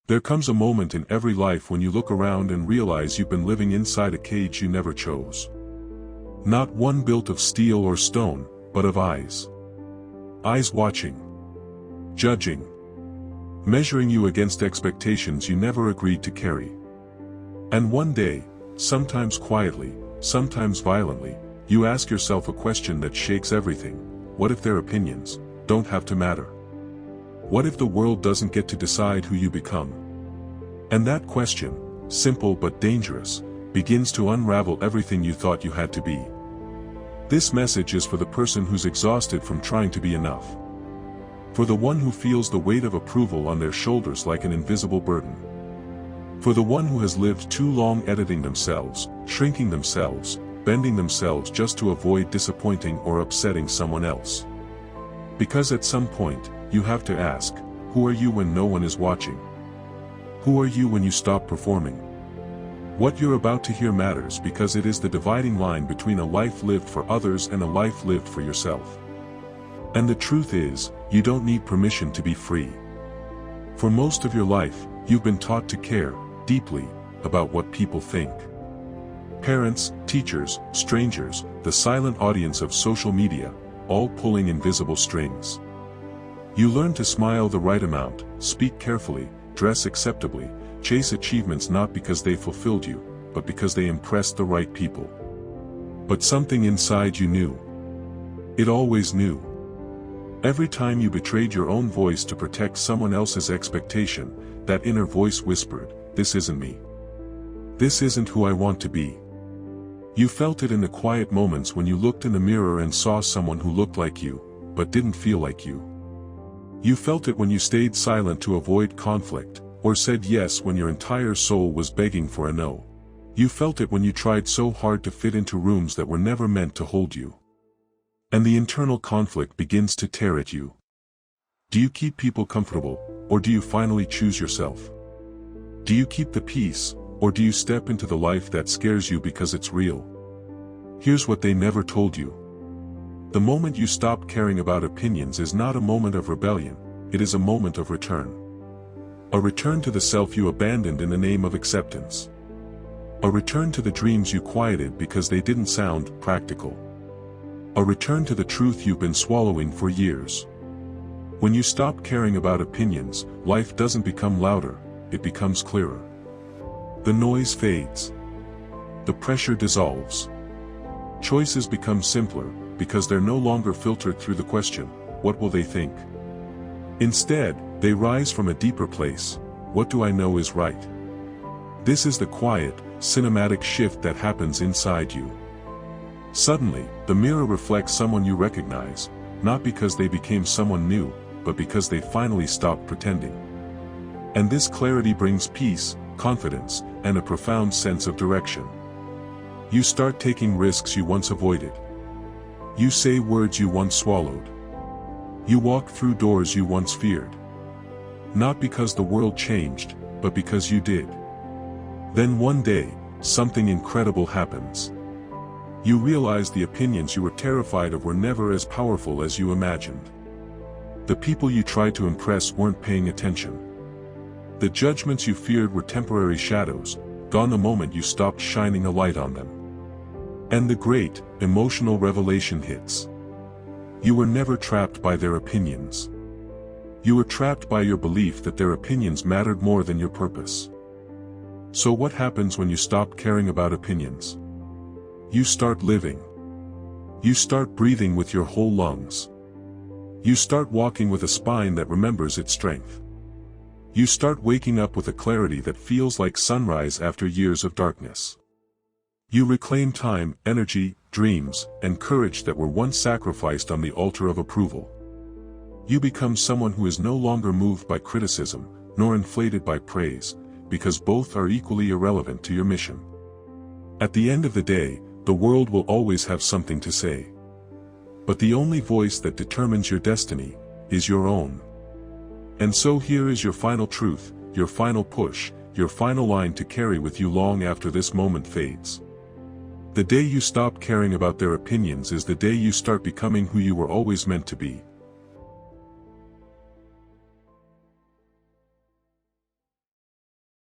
There comes a moment in every life when you look around and realize you've been living inside a cage you never chose. Not one built of steel or stone, but of eyes. Eyes watching, judging, measuring you against expectations you never agreed to carry. And one day, sometimes quietly, sometimes violently, you ask yourself a question that shakes everything. What if their opinions don't have to matter? What if the world doesn't get to decide who you become? And that question, simple but dangerous, begins to unravel everything you thought you had to be. This message is for the person who's exhausted from trying to be enough. For the one who feels the weight of approval on their shoulders like an invisible burden. For the one who has lived too long editing themselves, shrinking themselves, bending themselves just to avoid disappointing or upsetting someone else. Because at some point, you have to ask, who are you when no one is watching? Who are you when you stop performing? What you're about to hear matters because it is the dividing line between a life lived for others and a life lived for yourself. And the truth is, you don't need permission to be free. For most of your life, you've been taught to care, deeply, about what people think. Parents, teachers, strangers, the silent audience of social media, all pulling invisible strings. You learn to smile the right amount, speak carefully, dress acceptably, chase achievements not because they fulfilled you, but because they impressed the right people. But something inside you knew. It always knew. Every time you betrayed your own voice to protect someone else's expectation, that inner voice whispered, "This isn't me. This isn't who I want to be." You felt it in the quiet moments when you looked in the mirror and saw someone who looked like you, but didn't feel like you. You felt it when you stayed silent to avoid conflict, or said yes when your entire soul was begging for a no. You felt it when you tried so hard to fit into rooms that were never meant to hold you. And the internal conflict begins to tear at you. Do you keep people comfortable, or do you finally choose yourself? Do you keep the peace, or do you step into the life that scares you because it's real? Here's what they never told you. The moment you stop caring about opinions is not a moment of rebellion, it is a moment of return. A return to the self you abandoned in the name of acceptance. A return to the dreams you quieted because they didn't sound practical. A return to the truth you've been swallowing for years. When you stop caring about opinions, life doesn't become louder, it becomes clearer. The noise fades. The pressure dissolves. Choices become simpler, because they're no longer filtered through the question, what will they think? Instead, they rise from a deeper place, what do I know is right? This is the quiet, cinematic shift that happens inside you. Suddenly, the mirror reflects someone you recognize, not because they became someone new, but because they finally stopped pretending. And this clarity brings peace, confidence, and a profound sense of direction. You start taking risks you once avoided. You say words you once swallowed. You walk through doors you once feared. Not because the world changed, but because you did. Then one day, something incredible happens. You realize the opinions you were terrified of were never as powerful as you imagined. The people you tried to impress weren't paying attention. The judgments you feared were temporary shadows, gone the moment you stopped shining a light on them. And the great, emotional revelation hits. You were never trapped by their opinions. You were trapped by your belief that their opinions mattered more than your purpose. So what happens when you stop caring about opinions? You start living. You start breathing with your whole lungs. You start walking with a spine that remembers its strength. You start waking up with a clarity that feels like sunrise after years of darkness. You reclaim time, energy, dreams, and courage that were once sacrificed on the altar of approval. You become someone who is no longer moved by criticism, nor inflated by praise, because both are equally irrelevant to your mission. At the end of the day, the world will always have something to say. But the only voice that determines your destiny is your own. And so here is your final truth, your final push, your final line to carry with you long after this moment fades. The day you stop caring about their opinions is the day you start becoming who you were always meant to be.